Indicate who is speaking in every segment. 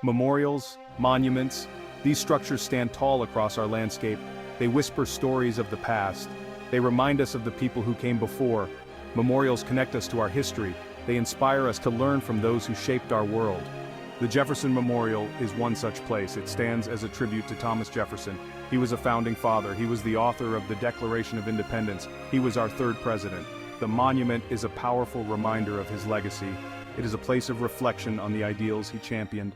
Speaker 1: Memorials, monuments, these structures stand tall across our landscape. They whisper stories of the past. They remind us of the people who came before. Memorials connect us to our history. They inspire us to learn from those who shaped our world. The Jefferson Memorial is one such place. It stands as a tribute to Thomas Jefferson. He was a founding father. He was the author of the Declaration of Independence. He was our third president. The monument is a powerful reminder of his legacy. It is a place of reflection on the ideals he championed.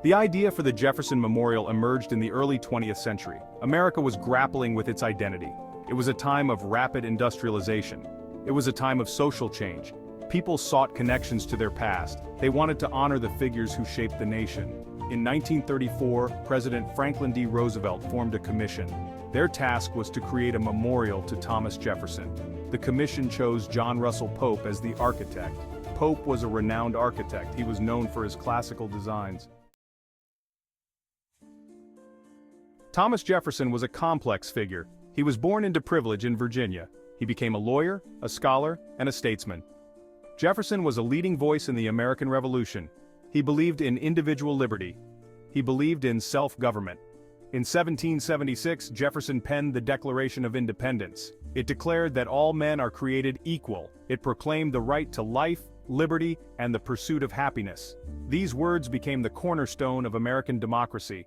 Speaker 1: The idea for the Jefferson Memorial emerged in the early 20th century. America was grappling with its identity. It was a time of rapid industrialization. It was a time of social change. People sought connections to their past. They wanted to honor the figures who shaped the nation. In 1934, President Franklin D. Roosevelt formed a commission. Their task was to create a memorial to Thomas Jefferson. The commission chose John Russell Pope as the architect. Pope was a renowned architect. He was known for his classical designs. Thomas Jefferson was a complex figure. He was born into privilege in Virginia. He became a lawyer, a scholar, and a statesman. Jefferson was a leading voice in the American Revolution. He believed in individual liberty. He believed in self-government. In 1776, Jefferson penned the Declaration of Independence. It declared that all men are created equal. It proclaimed the right to life, liberty, and the pursuit of happiness. These words became the cornerstone of American democracy.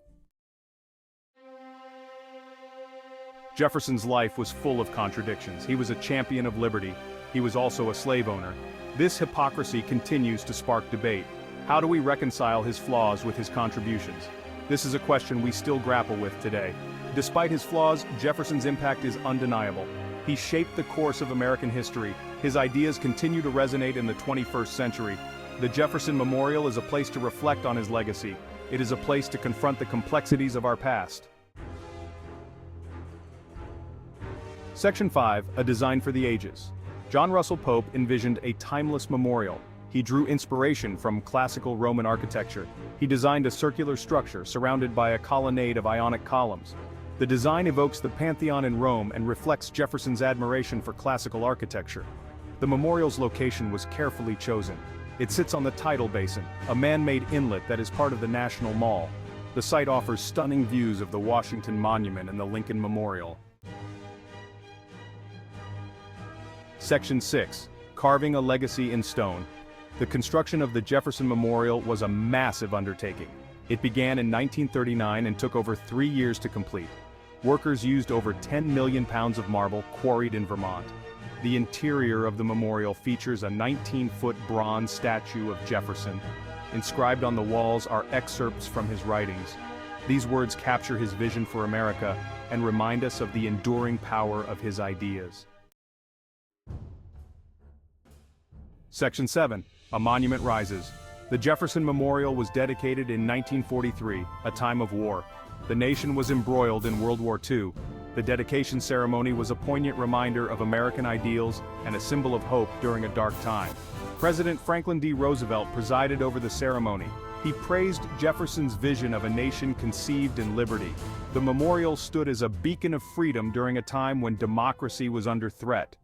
Speaker 1: Jefferson's life was full of contradictions. He was a champion of liberty. He was also a slave owner. This hypocrisy continues to spark debate. How do we reconcile his flaws with his contributions? This is a question we still grapple with today. Despite his flaws, Jefferson's impact is undeniable. He shaped the course of American history. His ideas continue to resonate in the 21st century. The Jefferson Memorial is a place to reflect on his legacy. It is a place to confront the complexities of our past. Section 5, a design for the ages. John Russell Pope envisioned a timeless memorial. He drew inspiration from classical Roman architecture. He designed a circular structure surrounded by a colonnade of Ionic columns. The design evokes the Pantheon in Rome and reflects Jefferson's admiration for classical architecture. The memorial's location was carefully chosen. It sits on the tidal basin, a man-made inlet that is part of the National Mall. The site offers stunning views of the Washington Monument and the Lincoln Memorial. Section 6, carving a legacy in stone. The construction of the Jefferson Memorial was a massive undertaking. It began in 1939 and took over 3 years to complete. Workers used over 10 million pounds of marble quarried in Vermont. The interior of the memorial features a 19-foot bronze statue of Jefferson. Inscribed on the walls are excerpts from his writings. These words capture his vision for America and remind us of the enduring power of his ideas. Section 7, a monument rises. The Jefferson Memorial was dedicated in 1943, a time of war. The nation was embroiled in World War II. The dedication ceremony was a poignant reminder of American ideals and a symbol of hope during a dark time. President Franklin D. Roosevelt presided over the ceremony. He praised Jefferson's vision of a nation conceived in liberty. The memorial stood as a beacon of freedom during a time when democracy was under threat.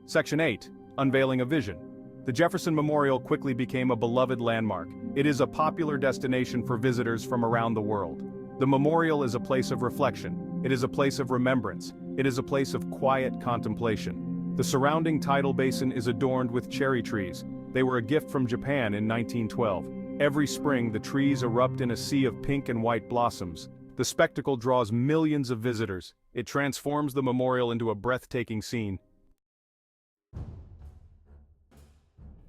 Speaker 1: Section 8, unveiling a vision. The Jefferson Memorial quickly became a beloved landmark. It is a popular destination for visitors from around the world. The memorial is a place of reflection. It is a place of remembrance. It is a place of quiet contemplation. The surrounding tidal basin is adorned with cherry trees. They were a gift from Japan in 1912. Every spring, the trees erupt in a sea of pink and white blossoms. The spectacle draws millions of visitors. It transforms the memorial into a breathtaking scene.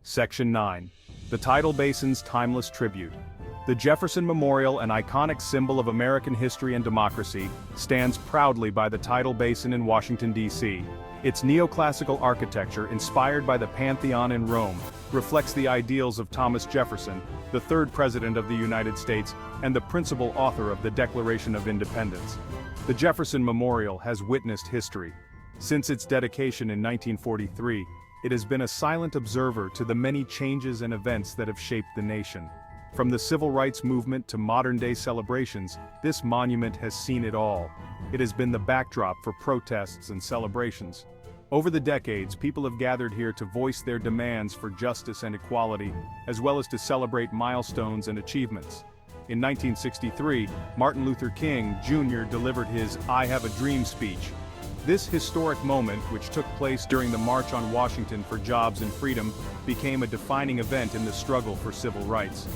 Speaker 1: Section 9, the tidal basin's timeless tribute. The Jefferson Memorial, an iconic symbol of American history and democracy, stands proudly by the tidal basin in Washington, D.C. Its neoclassical architecture, inspired by the Pantheon in Rome, reflects the ideals of Thomas Jefferson, the third president of the United States and the principal author of the Declaration of Independence. The Jefferson Memorial has witnessed history. Since its dedication in 1943, it has been a silent observer to the many changes and events that have shaped the nation. From the civil rights movement to modern-day celebrations, this monument has seen it all. It has been the backdrop for protests and celebrations. Over the decades, people have gathered here to voice their demands for justice and equality, as well as to celebrate milestones and achievements. In 1963, Martin Luther King, Jr. delivered his "I Have a Dream" speech. This historic moment, which took place during the March on Washington for Jobs and Freedom, became a defining event in the struggle for civil rights.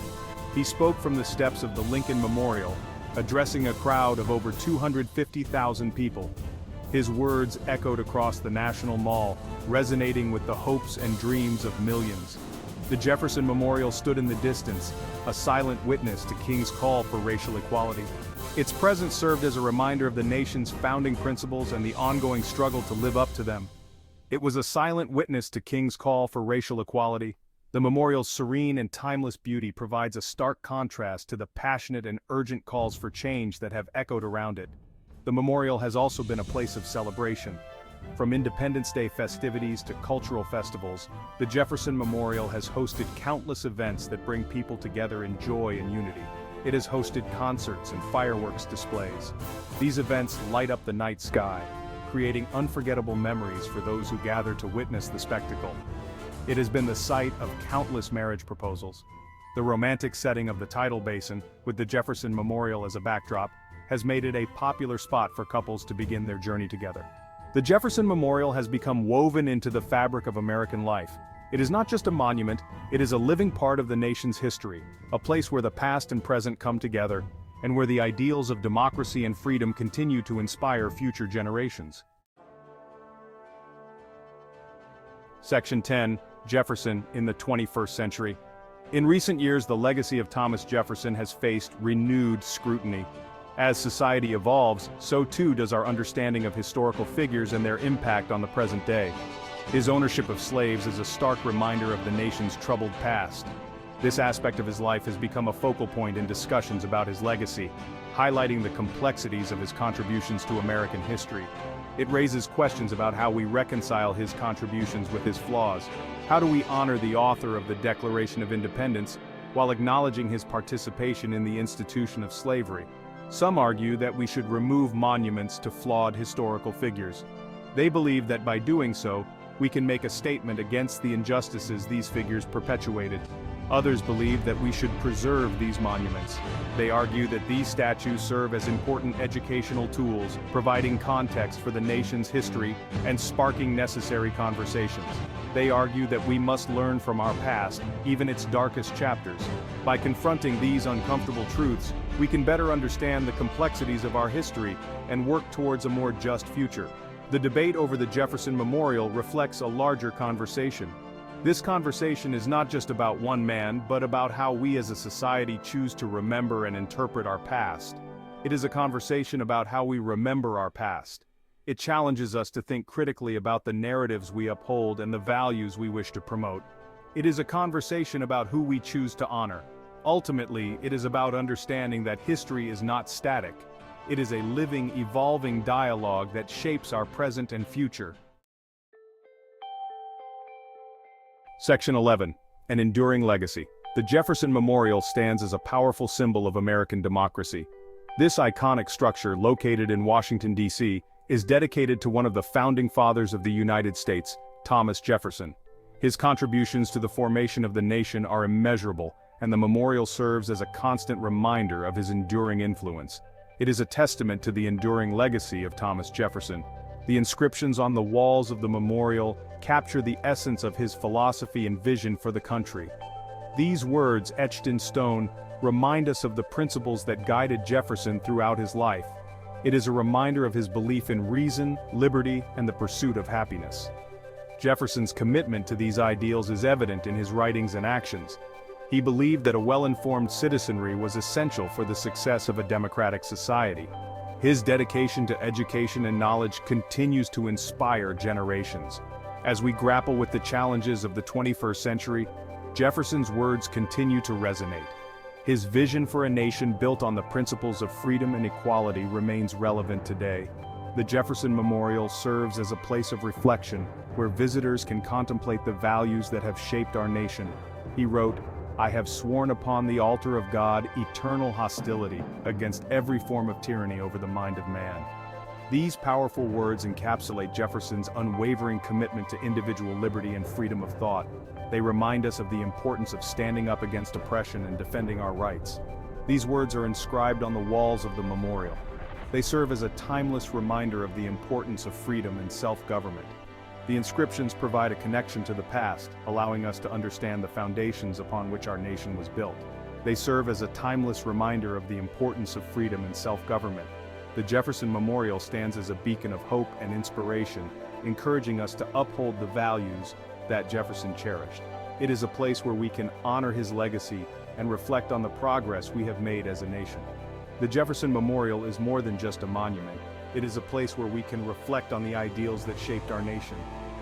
Speaker 1: He spoke from the steps of the Lincoln Memorial, addressing a crowd of over 250,000 people. His words echoed across the National Mall, resonating with the hopes and dreams of millions. The Jefferson Memorial stood in the distance, a silent witness to King's call for racial equality. Its presence served as a reminder of the nation's founding principles and the ongoing struggle to live up to them. It was a silent witness to King's call for racial equality. The memorial's serene and timeless beauty provides a stark contrast to the passionate and urgent calls for change that have echoed around it. The memorial has also been a place of celebration. From Independence Day festivities to cultural festivals, the Jefferson Memorial has hosted countless events that bring people together in joy and unity. It has hosted concerts and fireworks displays. These events light up the night sky, creating unforgettable memories for those who gather to witness the spectacle. It has been the site of countless marriage proposals. The romantic setting of the tidal basin, with the Jefferson Memorial as a backdrop, has made it a popular spot for couples to begin their journey together. The Jefferson Memorial has become woven into the fabric of American life. It is not just a monument, it is a living part of the nation's history, a place where the past and present come together, and where the ideals of democracy and freedom continue to inspire future generations. Section 10. Jefferson in the 21st century. In recent years, the legacy of Thomas Jefferson has faced renewed scrutiny. As society evolves, so too does our understanding of historical figures and their impact on the present day. His ownership of slaves is a stark reminder of the nation's troubled past. This aspect of his life has become a focal point in discussions about his legacy, highlighting the complexities of his contributions to American history. It raises questions about how we reconcile his contributions with his flaws. How do we honor the author of the Declaration of Independence while acknowledging his participation in the institution of slavery? Some argue that we should remove monuments to flawed historical figures. They believe that by doing so, we can make a statement against the injustices these figures perpetuated. Others believe that we should preserve these monuments. They argue that these statues serve as important educational tools, providing context for the nation's history and sparking necessary conversations. They argue that we must learn from our past, even its darkest chapters. By confronting these uncomfortable truths, we can better understand the complexities of our history and work towards a more just future. The debate over the Jefferson Memorial reflects a larger conversation. This conversation is not just about one man, but about how we as a society choose to remember and interpret our past. It is a conversation about how we remember our past. It challenges us to think critically about the narratives we uphold and the values we wish to promote. It is a conversation about who we choose to honor. Ultimately, it is about understanding that history is not static. It is a living, evolving dialogue that shapes our present and future. Section 11. An enduring legacy. The Jefferson Memorial stands as a powerful symbol of American democracy. This iconic structure, located in Washington, D.C., is dedicated to one of the founding fathers of the United States, Thomas Jefferson. His contributions to the formation of the nation are immeasurable, and the memorial serves as a constant reminder of his enduring influence. It is a testament to the enduring legacy of Thomas Jefferson. The inscriptions on the walls of the memorial capture the essence of his philosophy and vision for the country. These words, etched in stone, remind us of the principles that guided Jefferson throughout his life. It is a reminder of his belief in reason, liberty, and the pursuit of happiness. Jefferson's commitment to these ideals is evident in his writings and actions. He believed that a well-informed citizenry was essential for the success of a democratic society. His dedication to education and knowledge continues to inspire generations. As we grapple with the challenges of the 21st century, Jefferson's words continue to resonate. His vision for a nation built on the principles of freedom and equality remains relevant today. The Jefferson Memorial serves as a place of reflection, where visitors can contemplate the values that have shaped our nation. He wrote, "I have sworn upon the altar of God eternal hostility against every form of tyranny over the mind of man." These powerful words encapsulate Jefferson's unwavering commitment to individual liberty and freedom of thought. They remind us of the importance of standing up against oppression and defending our rights. These words are inscribed on the walls of the memorial. They serve as a timeless reminder of the importance of freedom and self-government. The inscriptions provide a connection to the past, allowing us to understand the foundations upon which our nation was built. They serve as a timeless reminder of the importance of freedom and self-government. The Jefferson Memorial stands as a beacon of hope and inspiration, encouraging us to uphold the values that Jefferson cherished. It is a place where we can honor his legacy and reflect on the progress we have made as a nation. The Jefferson Memorial is more than just a monument. It is a place where we can reflect on the ideals that shaped our nation.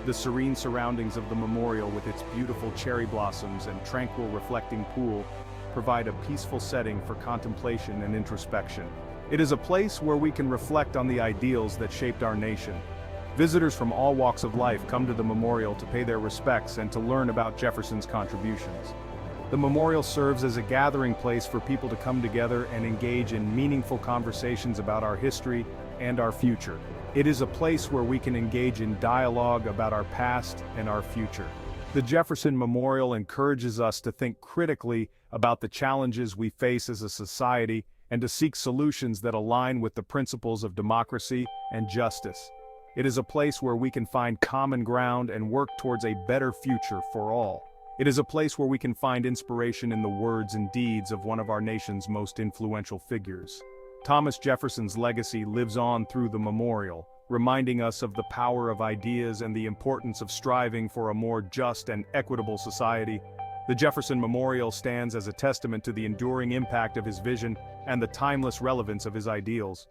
Speaker 1: The serene surroundings of the memorial, with its beautiful cherry blossoms and tranquil reflecting pool, provide a peaceful setting for contemplation and introspection. It is a place where we can reflect on the ideals that shaped our nation. Visitors from all walks of life come to the memorial to pay their respects and to learn about Jefferson's contributions. The memorial serves as a gathering place for people to come together and engage in meaningful conversations about our history and our future. It is a place where we can engage in dialogue about our past and our future. The Jefferson Memorial encourages us to think critically about the challenges we face as a society and to seek solutions that align with the principles of democracy and justice. It is a place where we can find common ground and work towards a better future for all. It is a place where we can find inspiration in the words and deeds of one of our nation's most influential figures. Thomas Jefferson's legacy lives on through the memorial, reminding us of the power of ideas and the importance of striving for a more just and equitable society. The Jefferson Memorial stands as a testament to the enduring impact of his vision and the timeless relevance of his ideals.